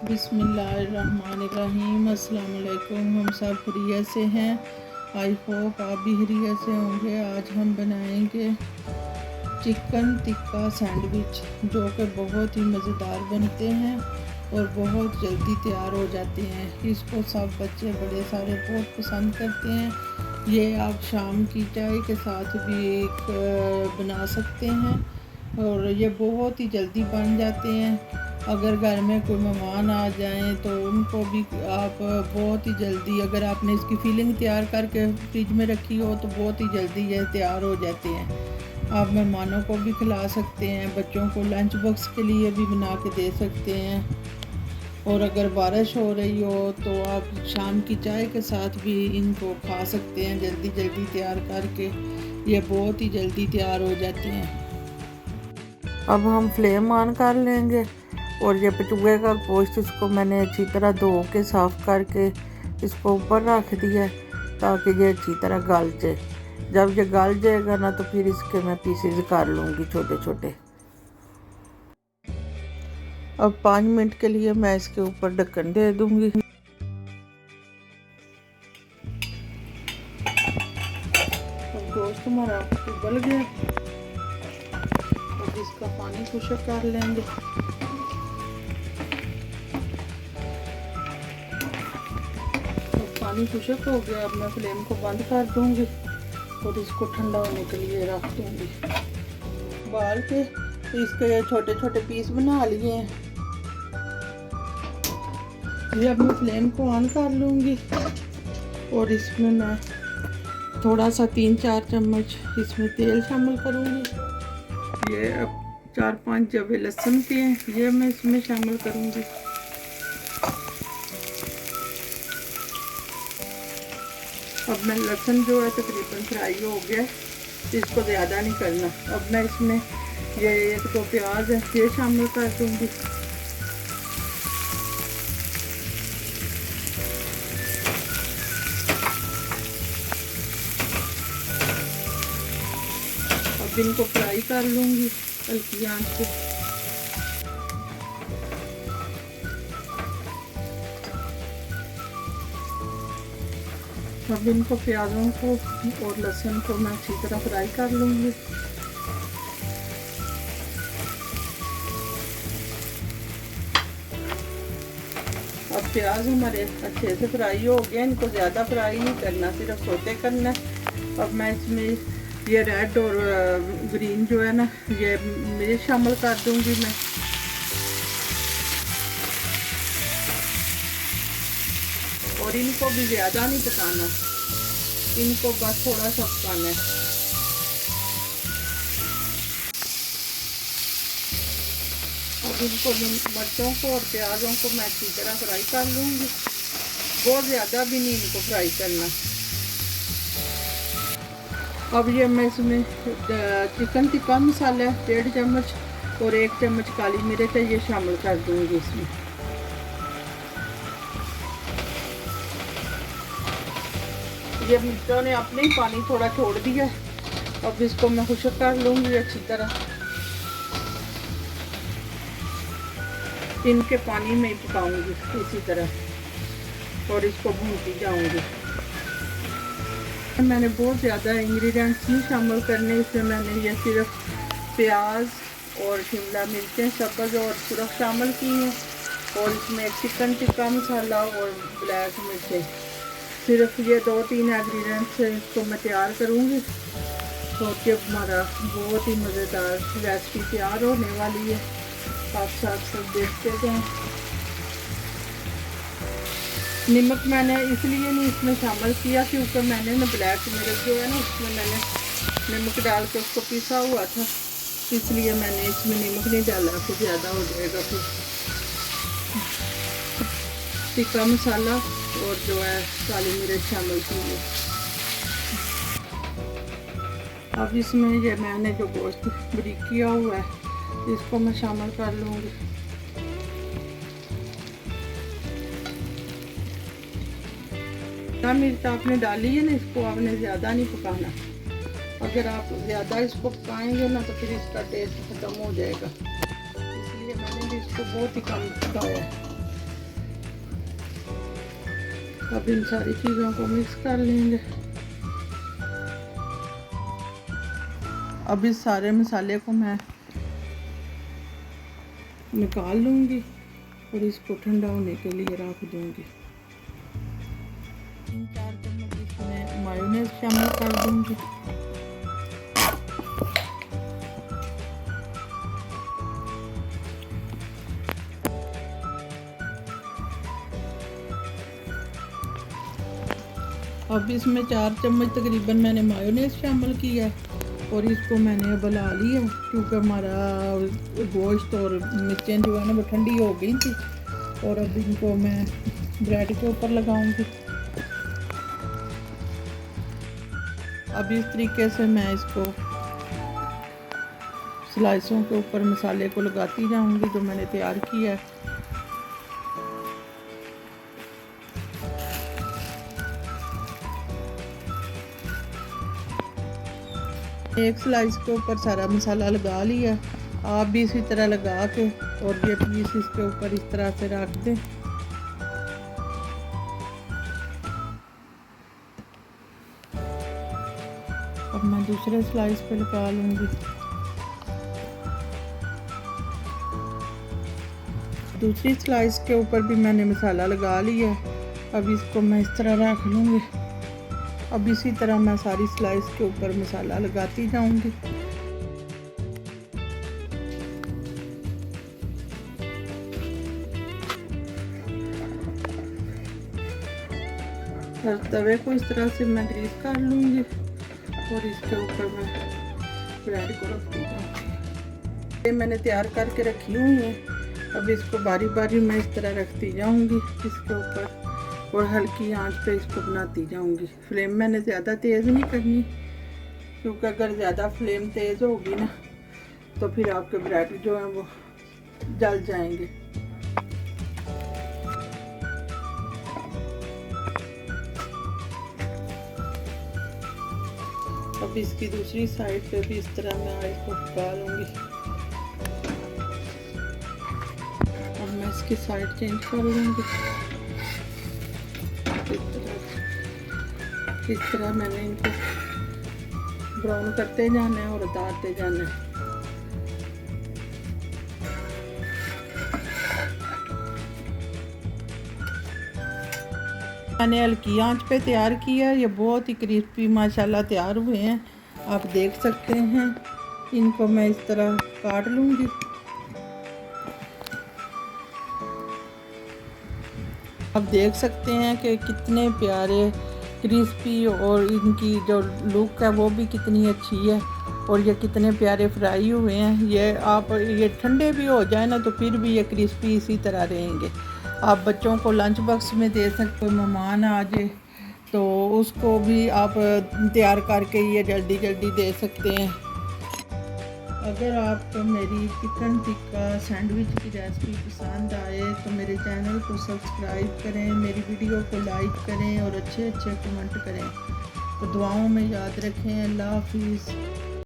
बिस्मिल्लाहिर्रहमानिर्रहीम। अस्सलाम वालेकुम। हम सब खैरियत से हैं। आई होप आप भी खैरियत से होंगे। आज हम बनाएंगे चिकन टिक्का सैंडविच, जो कि बहुत ही मज़ेदार बनते हैं और बहुत जल्दी तैयार हो जाते हैं। इसको सब बच्चे बड़े सारे बहुत पसंद करते हैं। ये आप शाम की चाय के साथ भी बना सकते हैं और ये बहुत ही जल्दी बन जाते हैं। अगर घर में कोई मेहमान आ जाएं तो उनको भी आप बहुत ही जल्दी, अगर आपने इसकी फीलिंग तैयार करके फ्रिज में रखी हो तो बहुत ही जल्दी ये तैयार हो जाते हैं। आप मेहमानों को भी खिला सकते हैं, बच्चों को लंच बॉक्स के लिए भी बना के दे सकते हैं। और अगर बारिश हो रही हो तो आप शाम की चाय के साथ भी इनको खा सकते हैं जल्दी जल्दी तैयार करके। ये बहुत ही जल्दी तैयार हो जाते हैं। अब हम फ्लेम ऑन कर लेंगे और ये पचुए का गोश्त, इसको मैंने अच्छी तरह धो के साफ़ करके इसको ऊपर रख दिया ताकि ये अच्छी तरह गल जाए। जब ये गल जाएगा ना तो फिर इसके मैं पीसेस कर लूँगी छोटे छोटे। अब 5 मिनट के लिए मैं इसके ऊपर ढक्कन दे दूँगी। अब गोश्त हमारा उबल गया, अब इसका पानी खुश्क कर लेंगे। पानी खुश्क हो गया, अब मैं फ्लेम को बंद कर दूंगी और इसको ठंडा होने के लिए रख दूंगी। उबाल के इसके छोटे छोटे पीस बना लिए हैं। ये अब मैं फ्लेम को ऑन कर लूँगी और इसमें मैं थोड़ा सा 3-4 चम्मच इसमें तेल शामिल करूँगी। ये अब 4-5 जवे लहसुन के हैं, ये मैं इसमें शामिल करूँगी। अब मैं लहसुन जो है तकरीबन फ्राई हो गया, इसको ज़्यादा नहीं करना। अब मैं इसमें ये 1-2 प्याज है ये शामिल कर दूँगी। अब इनको फ्राई कर लूँगी हल्की आंच पे। अब इनको प्याज़ों को और लहसुन को मैं अच्छी तरह फ्राई कर लूँगी। अब प्याज हमारे अच्छे से फ्राई हो गए, इनको ज़्यादा फ्राई नहीं करना, सिर्फ सोते करना है। अब मैं इसमें ये रेड और ग्रीन जो है ना ये मिर्च शामिल कर दूँगी मैं। और इनको भी ज़्यादा नहीं पकाना, इनको बस थोड़ा सा पकाना है। अब इनको मिर्चों को और प्याज़ों को मैं अच्छी तरह फ्राई कर लूँगी, बहुत ज़्यादा भी नहीं इनको फ्राई करना। अब ये मैं इसमें चिकन टिक्का मसाला 1.5 चम्मच और 1 चम्मच काली मिर्च है ये शामिल कर दूँगी इसमें। ये मिर्चों ने अपने ही पानी थोड़ा छोड़ दिया, अब इसको मैं खुश्क कर लूँगी अच्छी तरह। इनके पानी में ही पकाऊंगी इसी तरह और इसको भूनती जाऊंगी। मैंने बहुत ज़्यादा इंग्रेडिएंट्स नहीं शामिल करने, इसमें मैंने ये सिर्फ प्याज और शिमला मिर्चें सब्ज़ और सुरख शामिल की हैं और इसमें चिकन टिक्का मसाला और ब्लैक मिर्चें, सिर्फ ये 2-3 इंग्रेडिएंट्स से इसको मैं तैयार करूँगी। तो कि हमारा बहुत ही मज़ेदार रेसिपी तैयार होने वाली है। आप साथ सब देखते जाएं। नमक मैंने इसलिए नहीं इसमें शामिल किया क्योंकि मैंने ना ब्लैक मिर्च जो है ना उसमें मैंने नमक डाल के उसको पीसा हुआ था, इसलिए मैंने इसमें नमक नहीं डाला, फिर ज़्यादा हो जाएगा। फिर टिक्का मसाला और जो है काली मिर्च शामिल की है। अब इसमें ये मैंने जो गोश्त बारीक किया हुआ है इसको मैं शामिल कर लूँगी। मिर्च आपने डाली है ना, इसको आपने ज़्यादा नहीं पकाना। अगर आप ज़्यादा इसको पकाएंगे ना तो फिर इसका टेस्ट ख़त्म हो जाएगा, इसलिए मैंने भी इसको बहुत ही कम पकाया है। अब इन सारी चीज़ों को मिक्स कर लेंगे। अब इस सारे मसाले को मैं निकाल लूँगी और इसको ठंडा होने के लिए रख दूँगी। 3-4 चम्मच इसमें मायोनेज़ शामिल कर दूँगी। अब इसमें 4 चम्मच तकरीबन मैंने मायोनेज़ शामिल किया और इसको मैंने उबला लिया, क्योंकि हमारा गोश्त और मिर्चें जो है ना वो ठंडी हो गई थी। और अब इनको मैं ब्रेड के ऊपर लगाऊंगी। अब इस तरीके से मैं इसको स्लाइसों के ऊपर मसाले को लगाती जाऊंगी जो मैंने तैयार किया है। एक स्लाइस के ऊपर सारा मसाला लगा लिया। आप भी इसी तरह लगा के और ये पीस इसके ऊपर इस तरह से रख दें। अब मैं दूसरे स्लाइस पे लगा लूँगी। दूसरी स्लाइस के ऊपर भी मैंने मसाला लगा लिया। अब इसको मैं इस तरह रख लूँगी। अब इसी तरह मैं सारी स्लाइस के ऊपर मसाला लगाती जाऊंगी। हर तवे को इस तरह से मैं ग्रीस कर लूँगी और इसके ऊपर मैं ब्रेड को रखती जाऊँगी। ये मैंने तैयार करके रखी हुई है। अब इसको बारी बारी मैं इस तरह रखती जाऊँगी इसके ऊपर और हल्की आंच पे इसको बनाती जाऊंगी। फ्लेम मैंने ज़्यादा तेज़ नहीं करनी, क्योंकि अगर ज़्यादा फ्लेम तेज़ होगी ना तो फिर आपके ब्रेड जो है वो जल जाएंगे। अब इसकी दूसरी साइड पे भी इस तरह मैं इसको पका लूँगी। अब मैं इसकी साइड चेंज कर लूँगी। इस तरह मैंने इनको ब्राउन करते जाना है और उतारते जाना है। मैंने हल्की आंच पे तैयार किया। ये बहुत ही क्रिस्पी माशाल्लाह तैयार हुए हैं, आप देख सकते हैं। इनको मैं इस तरह काट लूँगी। आप देख सकते हैं कि कितने प्यारे क्रिस्पी और इनकी जो लुक है वो भी कितनी अच्छी है और ये कितने प्यारे फ्राई हुए हैं। ये ठंडे भी हो जाए ना तो फिर भी ये क्रिस्पी इसी तरह रहेंगे। आप बच्चों को लंच बॉक्स में दे सकते हो, मेहमान आ जाए तो उसको भी आप तैयार करके ये जल्दी जल्दी दे सकते हैं। अगर आपको मेरी चिकन टिक्का सैंडविच की रेसिपी पसंद आए तो मेरे चैनल को सब्सक्राइब करें, मेरी वीडियो को लाइक करें और अच्छे अच्छे कमेंट करें। तो दुआओं में याद रखें। अल्लाह हाफिज़।